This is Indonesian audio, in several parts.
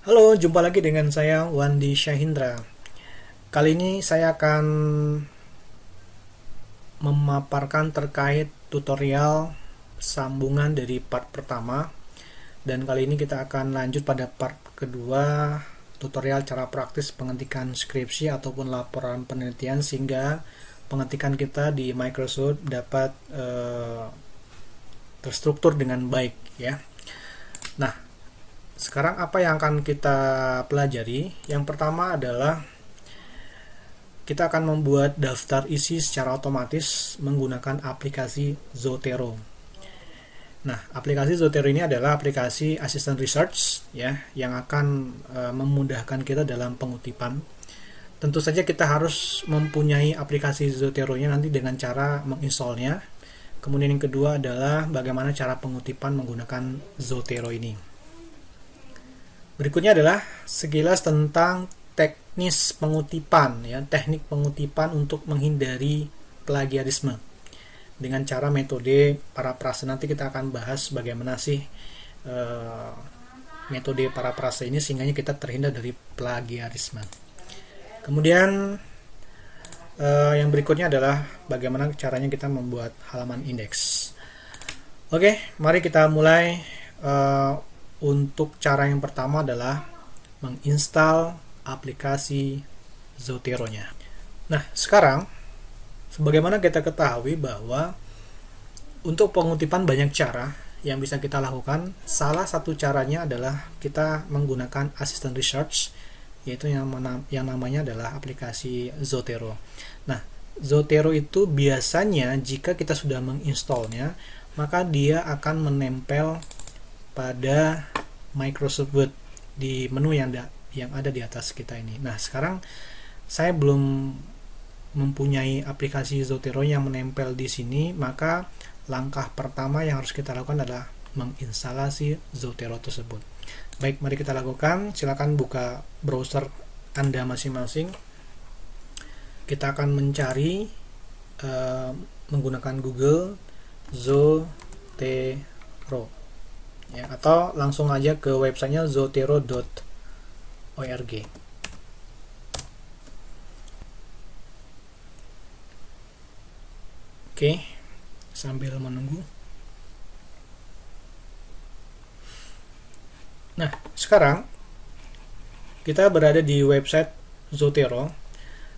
Halo, jumpa lagi dengan saya Wandi Syahindra. Kali ini saya akan memaparkan terkait tutorial sambungan dari part pertama. Dan kali ini kita akan lanjut pada part kedua, tutorial cara praktis pengetikan skripsi ataupun laporan penelitian sehingga pengetikan kita di Microsoft dapat terstruktur dengan baik ya. Nah, sekarang apa yang akan kita pelajari? Yang pertama adalah kita akan membuat daftar isi secara otomatis menggunakan aplikasi Zotero. Nah, aplikasi Zotero ini adalah aplikasi asisten research ya yang akan memudahkan kita dalam pengutipan. Tentu saja kita harus mempunyai aplikasi Zotero-nya nanti dengan cara menginstallnya. Kemudian yang kedua adalah bagaimana cara pengutipan menggunakan Zotero ini. Berikutnya adalah sekilas tentang teknis pengutipan ya, teknik pengutipan untuk menghindari plagiarisme dengan cara metode paraphrase. Nanti kita akan bahas bagaimana sih metode paraphrase ini sehingga kita terhindar dari plagiarisme. Kemudian yang berikutnya adalah bagaimana caranya kita membuat halaman indeks. Oke, mari kita mulai. Untuk cara yang pertama adalah menginstal aplikasi Zotero-nya. Nah, sekarang sebagaimana kita ketahui bahwa untuk pengutipan banyak cara yang bisa kita lakukan. Salah satu caranya adalah kita menggunakan asisten research, yaitu yang namanya adalah aplikasi Zotero. Nah, Zotero itu biasanya jika kita sudah menginstalnya, maka dia akan menempel pada Microsoft Word di menu yang ada di atas kita ini. Nah, sekarang saya belum mempunyai aplikasi Zotero yang menempel di sini, maka langkah pertama yang harus kita lakukan adalah menginstalasi Zotero tersebut. Baik, mari kita lakukan. Silakan buka browser Anda masing-masing. Kita akan mencari menggunakan Google Zotero ya, atau langsung aja ke websitenya zotero.org. Oke, sambil menunggu. Nah, sekarang kita berada di website Zotero.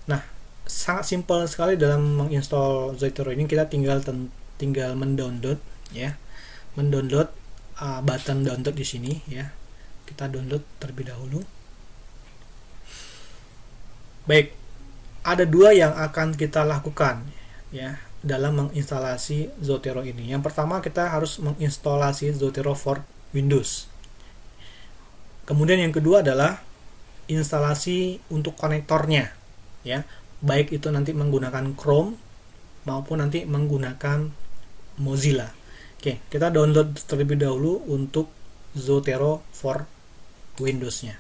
Nah, sangat simpel sekali dalam menginstall Zotero ini. Kita tinggal mendownload ya, mendownload button download di sini ya. Kita download terlebih dahulu. Baik, ada dua yang akan kita lakukan ya dalam menginstalasi Zotero ini. Yang pertama, kita harus menginstalasi Zotero for Windows. Kemudian yang kedua adalah instalasi untuk konektornya ya, baik itu nanti menggunakan Chrome maupun nanti menggunakan Mozilla. Oke, kita download terlebih dahulu untuk Zotero for Windows-nya.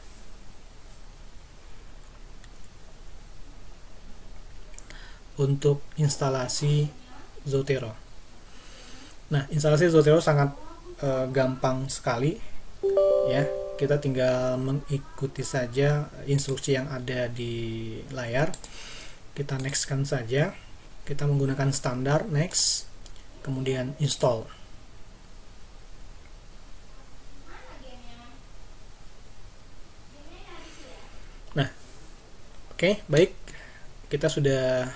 Untuk instalasi Zotero. Nah, instalasi Zotero sangat gampang sekali ya. Kita tinggal mengikuti saja instruksi yang ada di layar. Kita next-kan saja. Kita menggunakan standar, next, kemudian install. Nah, oke, baik. Kita sudah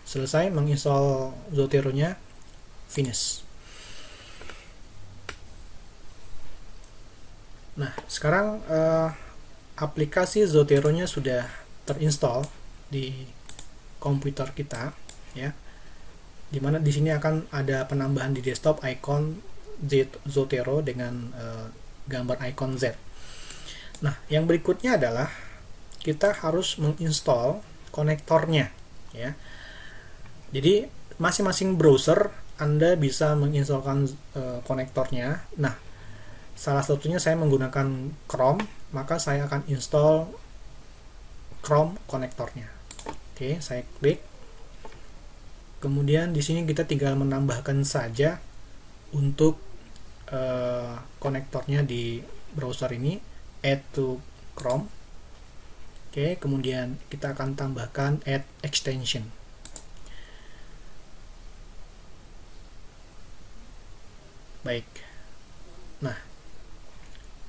selesai menginstall Zotero-nya, finish. Nah, sekarang aplikasi Zotero-nya sudah terinstall di komputer kita ya. Dimana di sini akan ada penambahan di desktop icon Zotero dengan gambar icon Z. Nah, yang berikutnya adalah kita harus menginstall konektornya ya. Jadi masing-masing browser Anda bisa menginstalkan konektornya. Nah, salah satunya saya menggunakan Chrome, maka saya akan install Chrome konektornya. Oke, saya klik. Kemudian di sini kita tinggal menambahkan saja untuk konektornya di browser ini. add to Chrome. Oke, kemudian kita akan tambahkan add extension. Baik. Nah,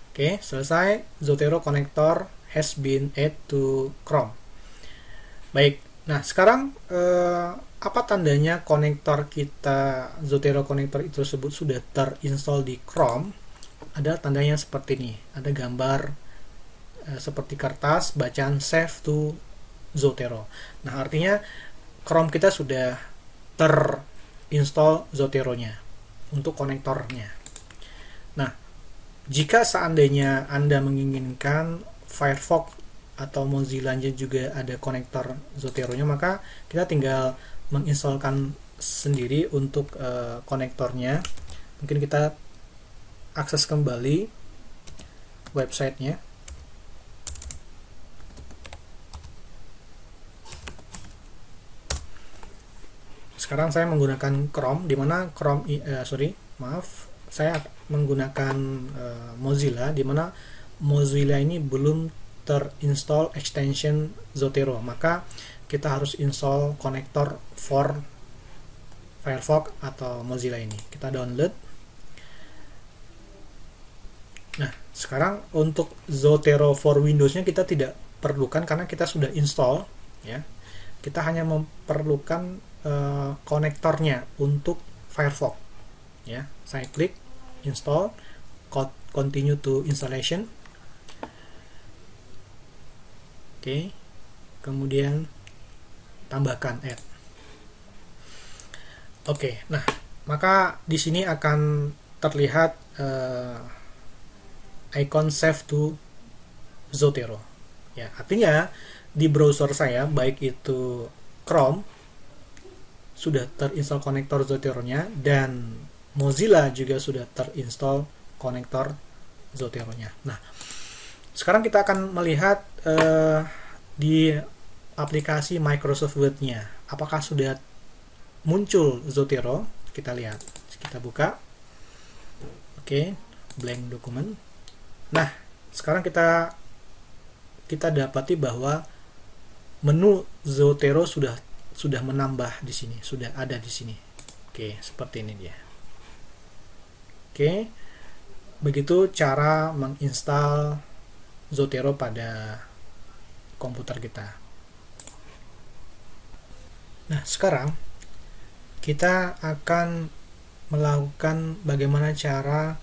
oke, selesai. Zotero connector has been add to Chrome. Baik. Nah, sekarang apa tandanya konektor kita, Zotero connector itu tersebut sudah terinstall di Chrome? Ada tandanya seperti ini. Ada gambar seperti kertas, bacaan save to Zotero. Nah, artinya Chrome kita sudah terinstall Zotero-nya untuk konektornya. Nah, jika seandainya Anda menginginkan Firefox atau Mozilla juga ada konektor Zotero-nya, maka kita tinggal menginstalkan sendiri untuk konektornya. Mungkin kita akses kembali websitenya. Sekarang saya menggunakan Chrome, di mana Chrome saya menggunakan Mozilla, di mana Mozilla ini belum terinstall extension Zotero, maka kita harus install konektor for Firefox atau Mozilla ini. Kita download. Nah, sekarang untuk Zotero for Windows-nya kita tidak perlukan karena kita sudah install, ya. Kita hanya memerlukan konektornya untuk Firefox, ya. Saya klik install, continue to installation. Oke, kemudian tambahkan add. Oke, nah maka di sini akan terlihat icon save to Zotero, ya. Artinya di browser saya, baik itu Chrome, sudah terinstall konektor Zotero-nya, dan Mozilla juga sudah terinstall konektor Zotero-nya. Nah, sekarang kita akan melihat di aplikasi Microsoft Word-nya, apakah sudah muncul Zotero. Kita lihat, kita buka. Oke, blank dokumen. Nah, sekarang kita dapati bahwa menu Zotero sudah menambah di sini, sudah ada di sini. Oke, seperti ini dia. Oke, begitu cara menginstal Zotero pada komputer kita. Nah, sekarang kita akan melakukan bagaimana cara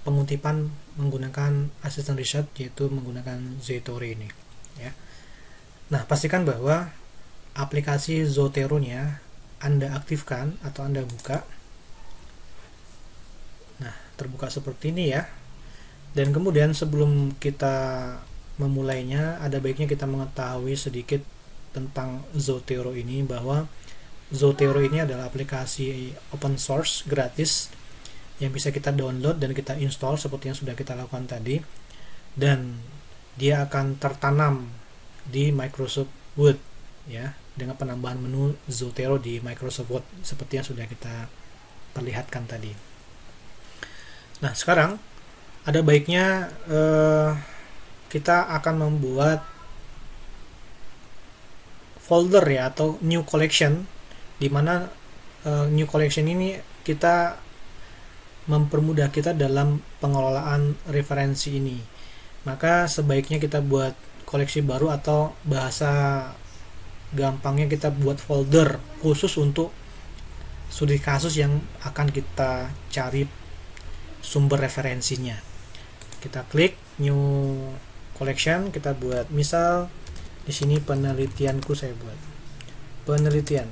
pengutipan menggunakan asisten research, yaitu menggunakan Zotero ini, ya. Nah, pastikan bahwa aplikasi Zotero-nya Anda aktifkan atau Anda buka. Nah, terbuka seperti ini, ya. Dan kemudian sebelum kita memulainya, ada baiknya kita mengetahui sedikit tentang Zotero ini, bahwa Zotero ini adalah aplikasi open source gratis yang bisa kita download dan kita install seperti yang sudah kita lakukan tadi, dan dia akan tertanam di Microsoft Word, ya, dengan penambahan menu Zotero di Microsoft Word seperti yang sudah kita perlihatkan tadi. Nah, sekarang ada baiknya kita akan membuat folder, ya, atau new collection, di mana new collection ini kita mempermudah kita dalam pengelolaan referensi ini. Maka sebaiknya kita buat koleksi baru, atau bahasa gampangnya kita buat folder khusus untuk studi kasus yang akan kita cari sumber referensinya. Kita klik new collection, kita buat misal di sini penelitianku, saya buat penelitian.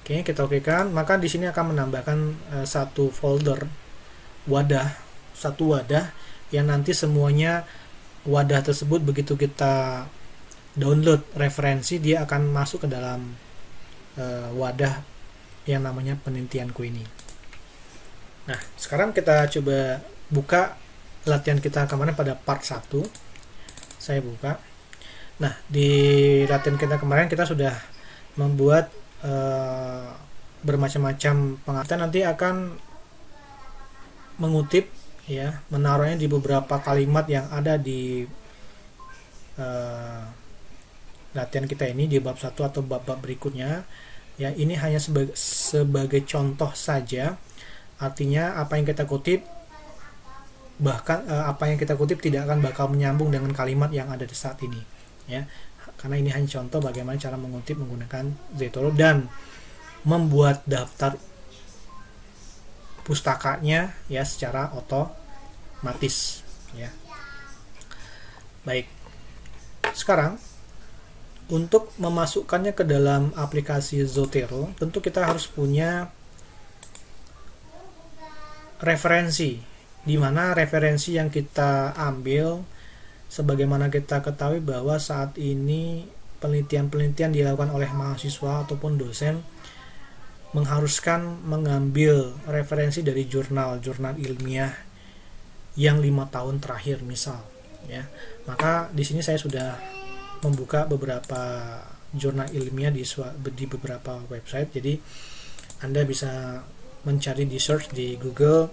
Oke, kita okekan. Maka di sini akan menambahkan satu folder satu wadah yang nanti semuanya wadah tersebut begitu kita download referensi, dia akan masuk ke dalam wadah yang namanya penelitianku ini. Nah, sekarang kita coba buka latihan kita kemarin pada part 1. Saya buka. Nah, di latihan kita kemarin kita sudah membuat bermacam-macam pengaturan. Nanti akan mengutip, ya, menaruhnya di beberapa kalimat yang ada di latihan kita ini di bab 1 atau bab-bab berikutnya. Ya, ini hanya sebagai contoh saja. Artinya apa yang kita kutip, bahkan apa yang kita kutip tidak akan bakal menyambung dengan kalimat yang ada di saat ini, ya, karena ini hanya contoh bagaimana cara mengutip menggunakan Zotero dan membuat daftar pustakanya ya secara otomatis, ya. Baik, sekarang untuk memasukkannya ke dalam aplikasi Zotero, tentu kita harus punya referensi, di mana referensi yang kita ambil, sebagaimana kita ketahui bahwa saat ini penelitian-penelitian dilakukan oleh mahasiswa ataupun dosen mengharuskan mengambil referensi dari jurnal-jurnal ilmiah yang 5 tahun terakhir misal, ya. Maka di sini saya sudah membuka beberapa jurnal ilmiah di beberapa website, jadi Anda bisa mencari di search di Google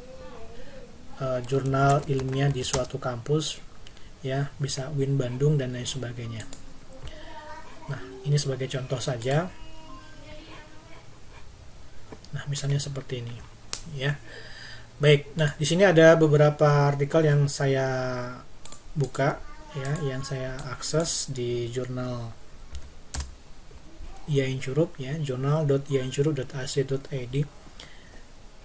jurnal ilmiah di suatu kampus, ya, bisa UIN Bandung dan lain sebagainya. Nah, ini sebagai contoh saja. Nah, misalnya seperti ini, ya. Baik, nah di sini ada beberapa artikel yang saya buka, ya, yang saya akses di jurnal IAIN Curup, ya, journal.iaincurup.ac.id.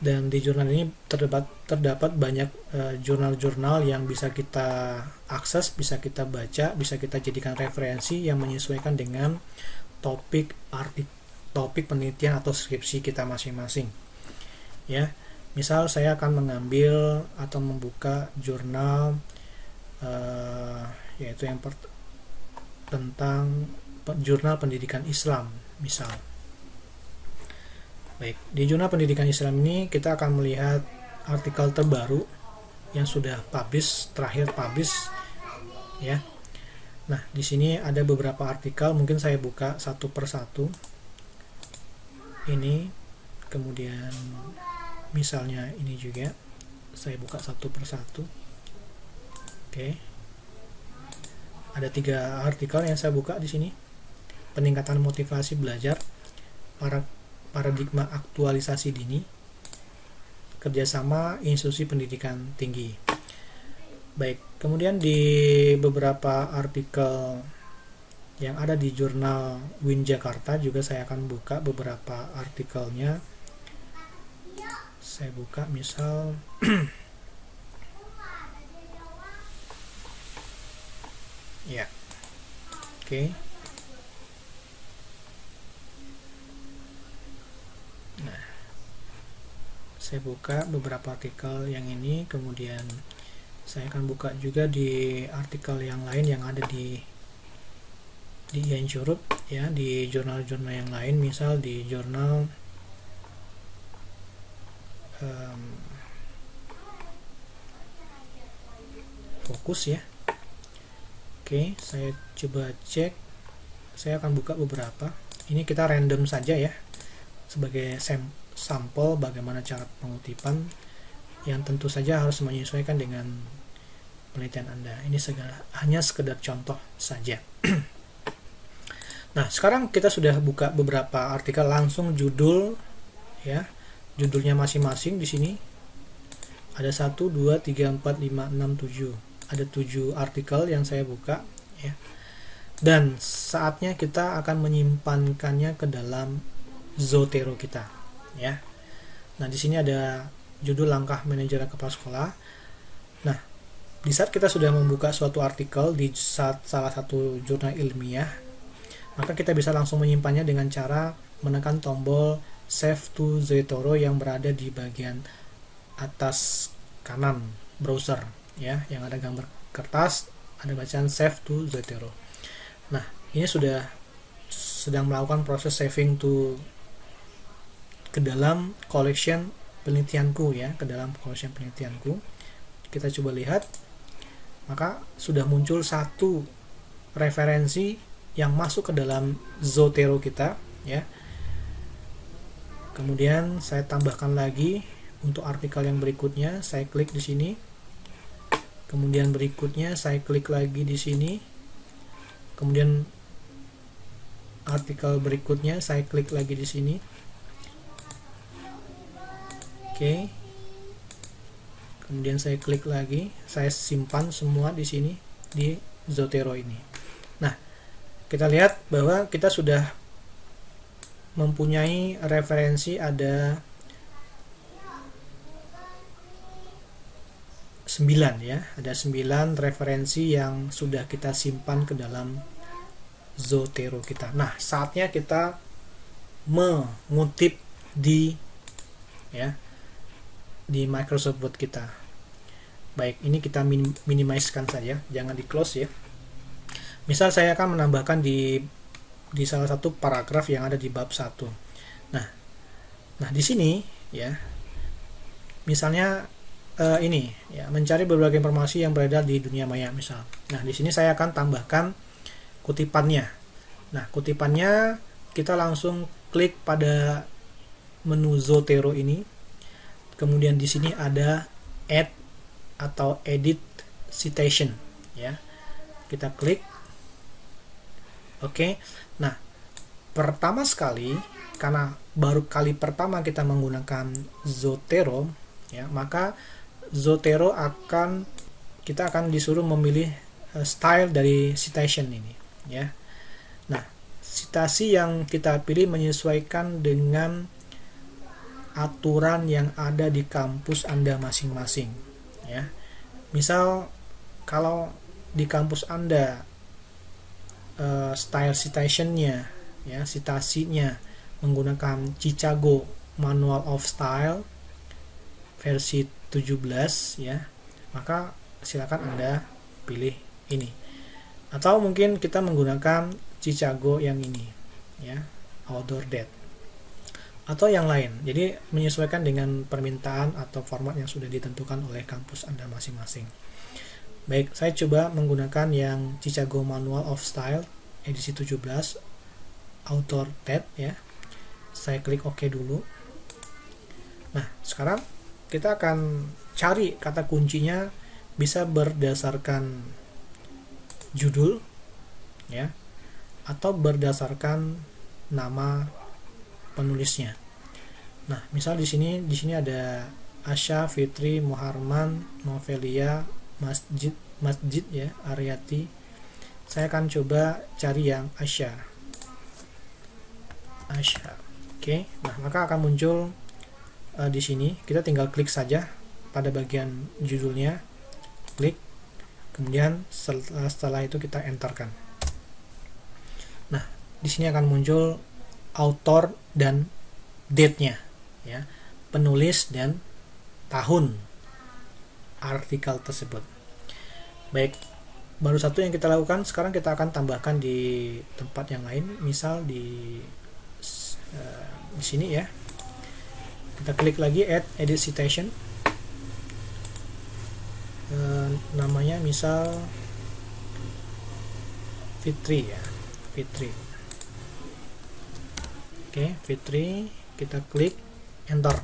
Dan di jurnal ini terdapat banyak jurnal-jurnal yang bisa kita akses, bisa kita baca, bisa kita jadikan referensi yang menyesuaikan dengan topik penelitian atau skripsi kita masing-masing, ya. Misal saya akan mengambil atau membuka jurnal yaitu yang tentang jurnal pendidikan Islam misal. Baik, di jurnal pendidikan Islam ini kita akan melihat artikel terbaru yang sudah terakhir publish, ya. Nah, di sini ada beberapa artikel, mungkin saya buka satu persatu. Ini, kemudian misalnya ini juga saya buka satu persatu. Oke. Ada 3 artikel yang saya buka di sini. Peningkatan motivasi belajar, paradigma aktualisasi dini, kerjasama institusi pendidikan tinggi. Baik, kemudian di beberapa artikel yang ada di jurnal UIN Jakarta juga saya akan buka beberapa artikelnya. Saya buka misal ya, oke. Nah, saya buka beberapa artikel yang ini, kemudian saya akan buka juga di artikel yang lain yang ada di IAIN Curup, ya, di jurnal-jurnal yang lain, misal di jurnal Fokus, ya. Oke, saya coba cek. Saya akan buka beberapa. Ini kita random saja, ya, sebagai sampel bagaimana cara pengutipan yang tentu saja harus menyesuaikan dengan penelitian Anda. Ini hanya sekedar contoh saja. Nah, sekarang kita sudah buka beberapa artikel, langsung judul, ya. Judulnya masing-masing di sini. Ada 1, 2, 3, 4, 5, 6, 7. Ada 7 artikel yang saya buka, ya. Dan saatnya kita akan menyimpankannya ke dalam Zotero kita, ya. Nah, di sini ada judul langkah manajer kepala sekolah. Nah, di saat kita sudah membuka suatu artikel di salah satu jurnal ilmiah, maka kita bisa langsung menyimpannya dengan cara menekan tombol Save to Zotero yang berada di bagian atas kanan browser, ya, yang ada gambar kertas, ada bacaan Save to Zotero. Nah, ini sedang melakukan proses saving to ke dalam collection penelitianku, ya, ke dalam collection penelitianku. Kita coba lihat, maka sudah muncul satu referensi yang masuk ke dalam Zotero kita, ya. Kemudian saya tambahkan lagi untuk artikel yang berikutnya, saya klik di sini, Kemudian berikutnya saya klik lagi di sini. Kemudian artikel berikutnya saya klik lagi di sini. Oke. Kemudian saya klik lagi, saya simpan semua di sini di Zotero ini. Nah, kita lihat bahwa kita sudah mempunyai referensi ada 9 ya, ada 9 referensi yang sudah kita simpan ke dalam Zotero kita. Nah, saatnya kita mengutip di Microsoft Word kita. Baik, ini kita minimizekan saja, jangan di close ya. Misal saya akan menambahkan di salah satu paragraf yang ada di bab 1. Nah di sini ya, misalnya ini ya, mencari berbagai informasi yang beredar di dunia maya misal. Nah di sini saya akan tambahkan kutipannya. Nah kutipannya kita langsung klik pada menu Zotero ini. Kemudian di sini ada add atau edit citation ya. Kita klik. Oke. Nah, pertama sekali karena baru kali pertama kita menggunakan Zotero ya, maka Zotero kita akan disuruh memilih style dari citation ini ya. Nah, citasi yang kita pilih menyesuaikan dengan aturan yang ada di kampus Anda masing-masing ya. Misal kalau di kampus Anda style citationnya ya, citasinya menggunakan Chicago Manual of Style versi 17 ya, maka silakan Anda pilih ini. Atau mungkin kita menggunakan Chicago yang ini ya, Outdoor Date atau yang lain. Jadi menyesuaikan dengan permintaan atau format yang sudah ditentukan oleh kampus Anda masing-masing. Baik, saya coba menggunakan yang Chicago Manual of Style edisi 17 Outdoor Date ya. Saya klik OK dulu. Nah, sekarang kita akan cari kata kuncinya, bisa berdasarkan judul ya, atau berdasarkan nama penulisnya. Nah, misal di sini ada Asya, Fitri, Muharman, Novelia, Masjid ya, Aryati. Saya akan coba cari yang Asya. Oke. Nah, maka akan muncul di sini. Kita tinggal klik saja pada bagian judulnya. Klik. Kemudian setelah itu kita enterkan. Nah, di sini akan muncul author dan date-nya ya. Penulis dan tahun artikel tersebut. Baik, baru satu yang kita lakukan. Sekarang kita akan tambahkan di tempat yang lain, misal di sini ya. Kita klik lagi add edit citation. Namanya misal Fitri ya, Fitri. Oke, Fitri, kita klik enter.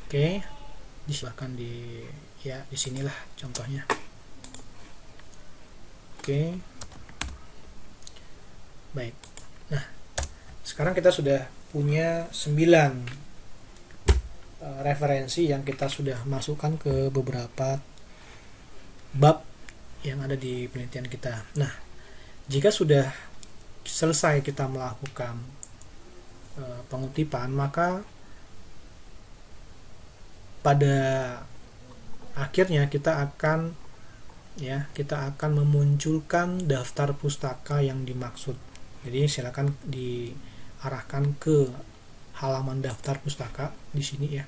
Oke, bahkan di sinilah contohnya. Oke. Baik. Nah, sekarang kita sudah punya 9 referensi yang kita sudah masukkan ke beberapa bab yang ada di penelitian kita. Nah, jika sudah selesai kita melakukan pengutipan, maka pada akhirnya kita akan memunculkan daftar pustaka yang dimaksud. Jadi silakan diarahkan ke halaman daftar pustaka di sini ya.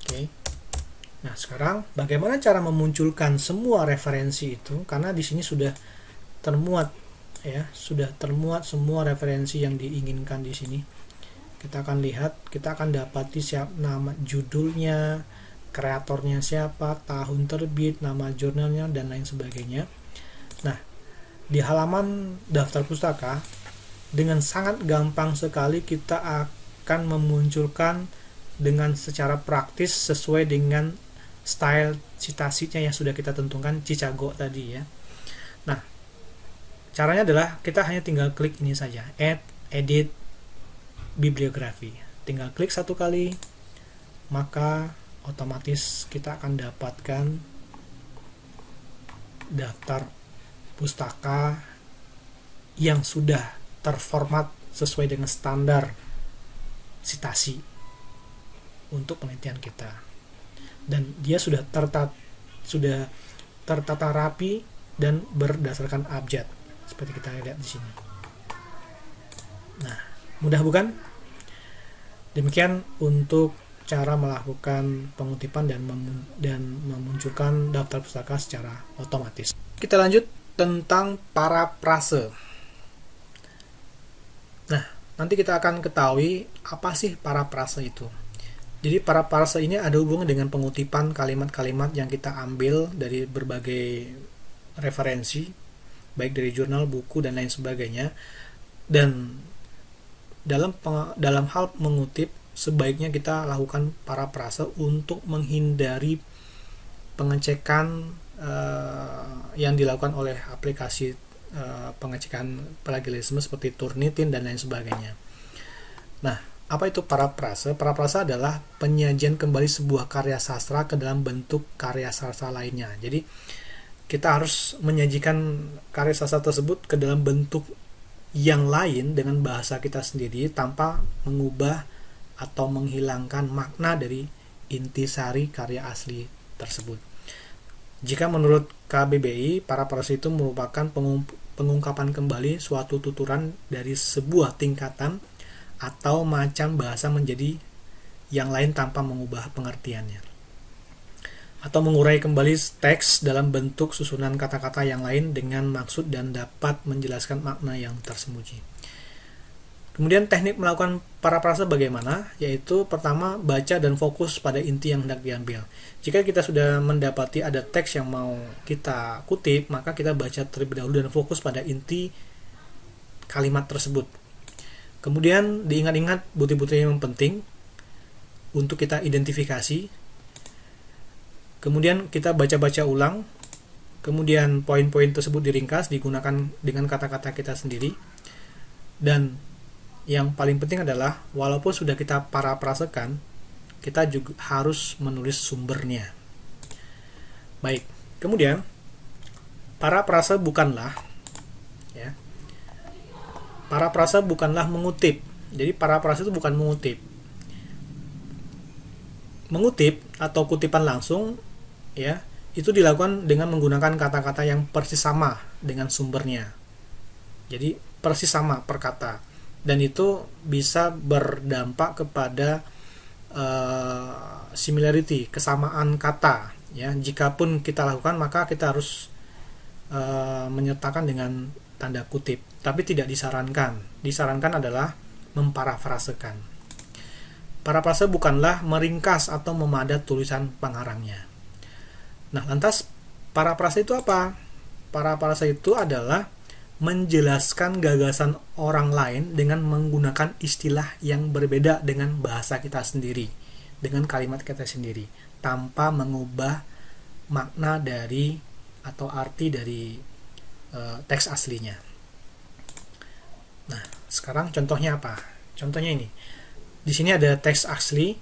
Oke. Nah, sekarang bagaimana cara memunculkan semua referensi itu? Karena di sini sudah termuat semua referensi yang diinginkan di sini. Kita akan lihat, kita akan dapati nama judulnya, kreatornya siapa, tahun terbit, nama jurnalnya, dan lain sebagainya. Nah, di halaman daftar pustaka dengan sangat gampang sekali kita akan memunculkan dengan secara praktis sesuai dengan style citasinya yang sudah kita tentukan Chicago tadi ya. Nah, caranya adalah kita hanya tinggal klik ini saja, add edit bibliografi. Tinggal klik satu kali, maka otomatis kita akan dapatkan daftar pustaka yang sudah terformat sesuai dengan standar citasi untuk penelitian kita. Dan dia sudah tertata rapi dan berdasarkan abjad seperti kita lihat di sini. Nah, mudah bukan? Demikian untuk cara melakukan pengutipan dan memunculkan daftar pustaka secara otomatis. Kita lanjut tentang parafrase. Nah, nanti kita akan ketahui apa sih parafrase itu. Jadi parafrase ini ada hubungan dengan pengutipan kalimat-kalimat yang kita ambil dari berbagai referensi, baik dari jurnal, buku, dan lain sebagainya. Dan dalam hal mengutip, sebaiknya kita lakukan parafrase untuk menghindari pengecekan yang dilakukan oleh aplikasi pengecekan plagiarisme seperti Turnitin dan lain sebagainya. Nah, apa itu parafrase? Parafrase adalah penyajian kembali sebuah karya sastra ke dalam bentuk karya sastra lainnya. Jadi kita harus menyajikan karya sastra tersebut ke dalam bentuk yang lain dengan bahasa kita sendiri tanpa mengubah atau menghilangkan makna dari intisari karya asli tersebut. Jika menurut KBBI, parafrase itu merupakan pengungkapan kembali suatu tuturan dari sebuah tingkatan atau macam bahasa menjadi yang lain tanpa mengubah pengertiannya, atau mengurai kembali teks dalam bentuk susunan kata-kata yang lain dengan maksud dan dapat menjelaskan makna yang tersembunyi. Kemudian teknik melakukan parafrase bagaimana? Yaitu pertama, baca dan fokus pada inti yang hendak diambil. Jika kita sudah mendapati ada teks yang mau kita kutip, maka kita baca terlebih dahulu dan fokus pada inti kalimat tersebut. Kemudian diingat-ingat butir-butir yang penting untuk kita identifikasi. Kemudian kita baca-baca ulang. Kemudian poin-poin tersebut diringkas, digunakan dengan kata-kata kita sendiri. Dan yang paling penting adalah walaupun sudah kita parafrasekan, kita juga harus menulis sumbernya. Baik, kemudian parafrase bukanlah parafrase bukanlah mengutip. Jadi parafrase itu bukan mengutip. Mengutip atau kutipan langsung ya, itu dilakukan dengan menggunakan kata-kata yang persis sama dengan sumbernya. Jadi persis sama per kata. Dan itu bisa berdampak kepada similarity, kesamaan kata ya. Jikapun kita lakukan, maka kita harus menyertakan dengan tanda kutip, tapi tidak disarankan. Disarankan adalah memparafrasekan. Parafrase bukanlah meringkas atau memadat tulisan pengarangnya. Nah, lantas parafrase itu apa? Parafrase itu adalah menjelaskan gagasan orang lain dengan menggunakan istilah yang berbeda dengan bahasa kita sendiri, dengan kalimat kita sendiri, tanpa mengubah makna dari atau arti dari teks aslinya. Nah, sekarang contohnya apa? Contohnya ini. Di sini ada teks asli.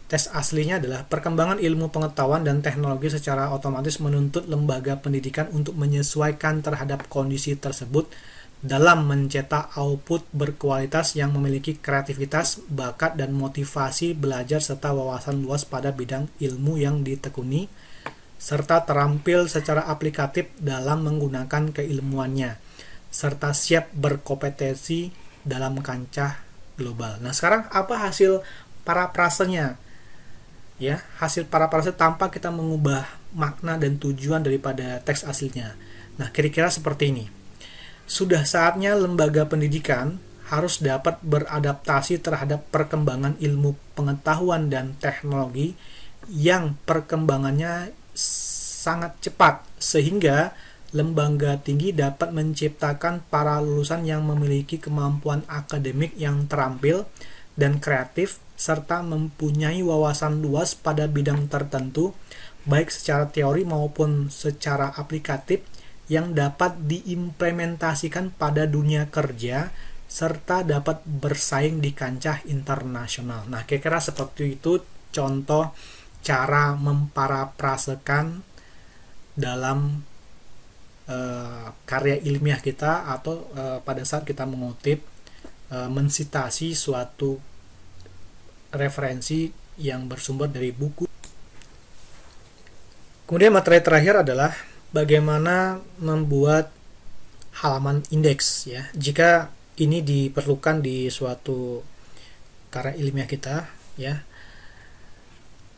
Teks aslinya adalah perkembangan ilmu pengetahuan dan teknologi secara otomatis menuntut lembaga pendidikan untuk menyesuaikan terhadap kondisi tersebut dalam mencetak output berkualitas yang memiliki kreativitas, bakat, dan motivasi belajar serta wawasan luas pada bidang ilmu yang ditekuni, serta terampil secara aplikatif dalam menggunakan keilmuannya, serta siap berkompetensi dalam kancah global. Nah, sekarang apa hasil parafrasenya? Ya, hasil parafrase tanpa kita mengubah makna dan tujuan daripada teks aslinya. Nah, kira-kira seperti ini. Sudah saatnya lembaga pendidikan harus dapat beradaptasi terhadap perkembangan ilmu pengetahuan dan teknologi yang perkembangannya sangat cepat, sehingga lembaga tinggi dapat menciptakan para lulusan yang memiliki kemampuan akademik yang terampil dan kreatif, serta mempunyai wawasan luas pada bidang tertentu, baik secara teori maupun secara aplikatif yang dapat diimplementasikan pada dunia kerja serta dapat bersaing di kancah internasional. Nah, kira-kira seperti itu contoh cara memparafrasekan dalam karya ilmiah kita atau pada saat kita mengutip, mensitasi suatu referensi yang bersumber dari buku. Kemudian materi terakhir adalah bagaimana membuat halaman indeks ya. Jika ini diperlukan di suatu karya ilmiah kita ya.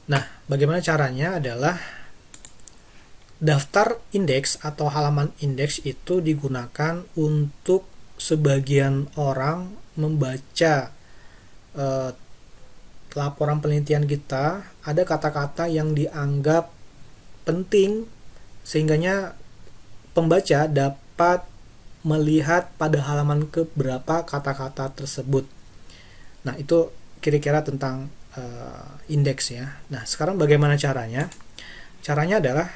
Nah, bagaimana caranya adalah daftar indeks atau halaman indeks itu digunakan untuk sebagian orang membaca laporan penelitian kita, ada kata-kata yang dianggap penting sehingganya pembaca dapat melihat pada halaman keberapa kata-kata tersebut. Nah, itu kira-kira tentang indeks ya. Nah, sekarang bagaimana caranya? Caranya adalah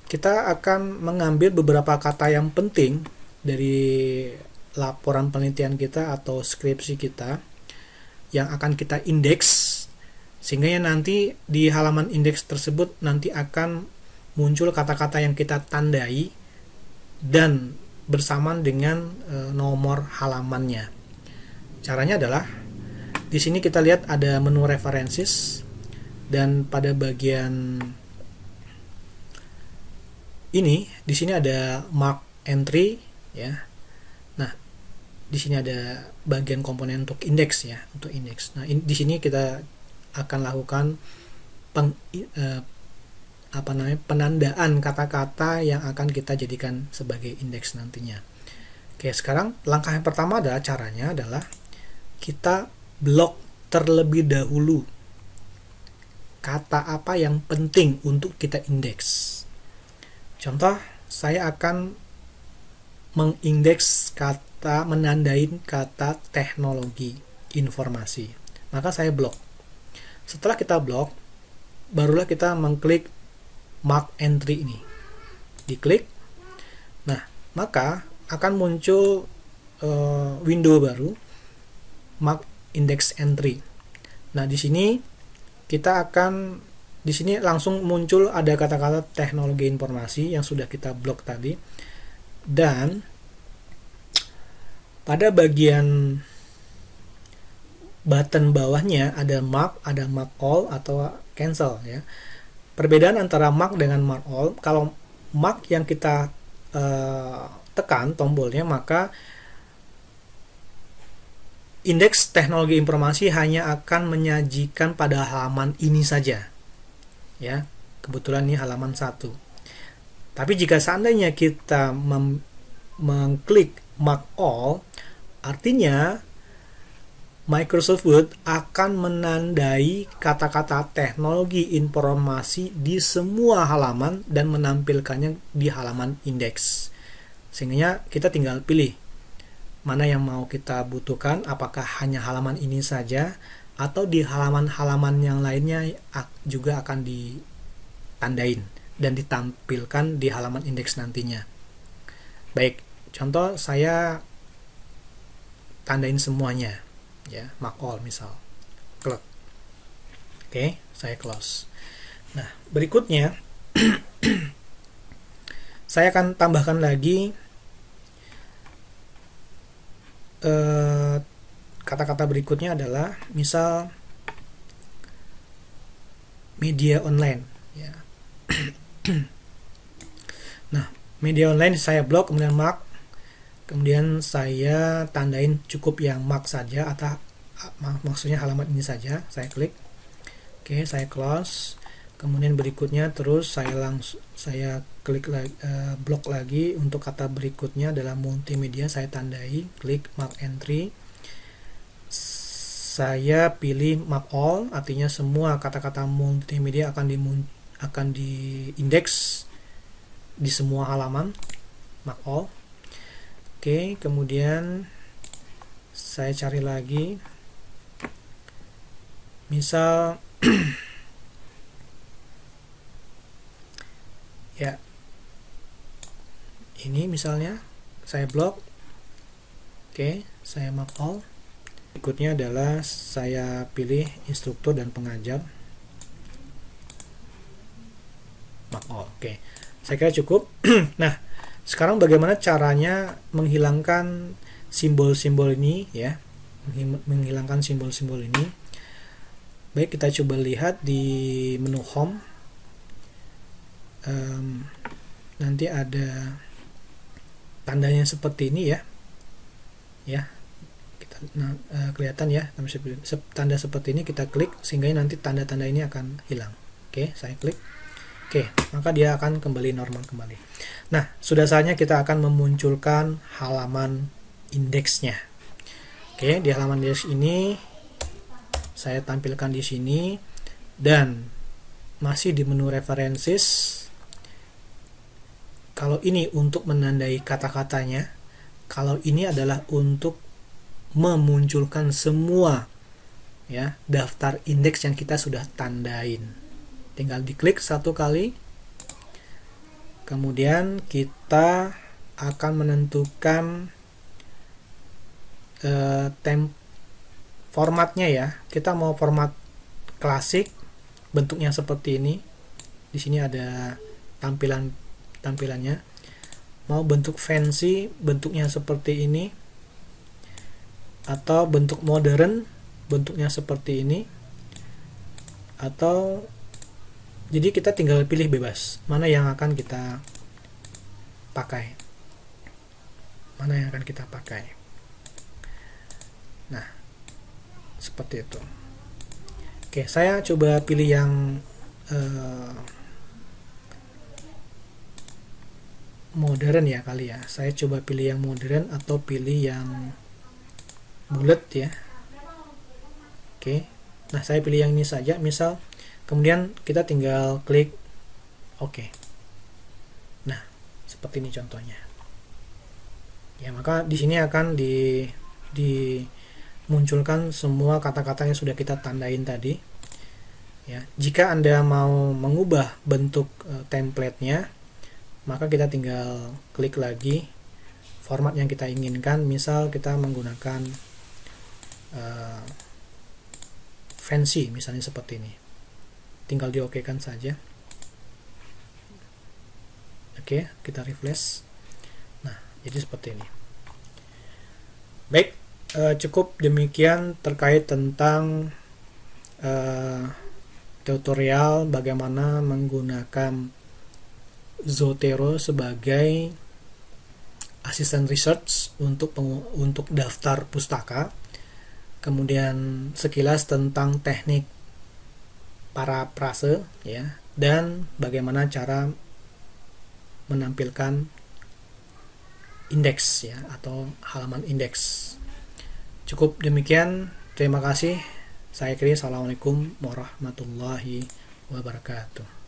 kita akan mengambil beberapa kata yang penting dari laporan penelitian kita atau skripsi kita yang akan kita indeks, sehingga nanti di halaman indeks tersebut nanti akan muncul kata-kata yang kita tandai dan bersamaan dengan nomor halamannya. Caranya adalah di sini kita lihat ada menu references dan pada bagian ini di sini ada mark entry ya. Nah, di sini ada bagian komponen untuk indeks ya, untuk indeks. Nah, di sini kita akan lakukan penandaan kata-kata yang akan kita jadikan sebagai indeks nantinya. Oke, sekarang langkah yang pertama adalah caranya adalah kita blok terlebih dahulu kata apa yang penting untuk kita indeks. Contoh, saya akan mengindeks kata, menandain kata teknologi informasi. Maka saya blok. Setelah kita blok, barulah kita mengklik mark entry ini. Diklik. Nah, maka akan muncul window baru mark index entry. Nah, di sini kita akan langsung muncul ada kata-kata teknologi informasi yang sudah kita blok tadi. Dan pada bagian button bawahnya ada mark all atau cancel ya. Perbedaan antara mark dengan mark all, kalau mark yang kita tekan tombolnya, maka indeks teknologi informasi hanya akan menyajikan pada halaman ini saja ya. Kebetulan ini halaman 1. Tapi jika seandainya kita mengklik mark all, artinya Microsoft Word akan menandai kata-kata teknologi informasi di semua halaman dan menampilkannya di halaman indeks. Sehingga kita tinggal pilih mana yang mau kita butuhkan, apakah hanya halaman ini saja atau di halaman-halaman yang lainnya juga akan ditandain dan ditampilkan di halaman indeks nantinya. Baik, contoh saya tandain semuanya ya, mark all misal. Close. Oke, saya close. Nah, berikutnya saya akan tambahkan lagi kata-kata berikutnya adalah misal media online ya. Nah, media online saya blok, kemudian mark, kemudian saya tandain cukup yang mark saja atau maksudnya halaman ini saja. Saya klik. Oke, saya close. Kemudian berikutnya terus saya klik lagi, blok lagi untuk kata berikutnya dalam multimedia, saya tandai, klik mark entry. Saya pilih mark all, artinya semua kata-kata multimedia akan diindeks di semua halaman, mark all. Oke, kemudian saya cari lagi misal Ya, ini misalnya saya blok. Oke, saya mark all. Berikutnya adalah saya pilih instruktur dan pengajar, mark all. Oke, saya kira cukup. Nah, sekarang bagaimana caranya menghilangkan simbol-simbol ini ya, menghilangkan simbol-simbol ini. Baik, kita coba lihat di menu home. Nanti ada tandanya seperti ini ya, kita kelihatan ya, tanda seperti ini kita klik sehingga nanti tanda-tanda ini akan hilang. Oke, saya klik. Oke, maka dia akan kembali normal kembali. Nah, sudah saatnya kita akan memunculkan halaman indeksnya. Oke, di halaman indeks ini saya tampilkan di sini, dan masih di menu references. Kalau ini untuk menandai kata-katanya, kalau ini adalah untuk memunculkan semua ya daftar indeks yang kita sudah tandain. Tinggal diklik satu kali, kemudian kita akan menentukan formatnya ya. Kita mau format klasik, bentuknya seperti ini. Di sini ada tampilannya. Mau bentuk fancy, bentuknya seperti ini, atau bentuk modern, bentuknya seperti ini, atau jadi kita tinggal pilih bebas mana yang akan kita pakai, Nah, seperti itu. Oke, saya coba pilih yang modern ya kali ya. Saya coba pilih yang modern atau pilih yang bulat ya. Oke. Nah, saya pilih yang ini saja misal. Kemudian kita tinggal klik oke. Nah, seperti ini contohnya. Ya, maka di sini akan dimunculkan semua kata-kata yang sudah kita tandain tadi. Ya, jika Anda mau mengubah bentuk template-nya, maka kita tinggal klik lagi format yang kita inginkan. Misal kita menggunakan fancy misalnya seperti ini, tinggal di OK kan saja. Oke, kita refresh. Nah, jadi seperti ini. Baik, cukup demikian terkait tentang tutorial bagaimana menggunakan Zotero sebagai asisten research untuk daftar pustaka. Kemudian sekilas tentang teknik parafrase ya, dan bagaimana cara menampilkan indeks ya atau halaman indeks. Cukup demikian. Terima kasih. Saya kira. Assalamualaikum warahmatullahi wabarakatuh.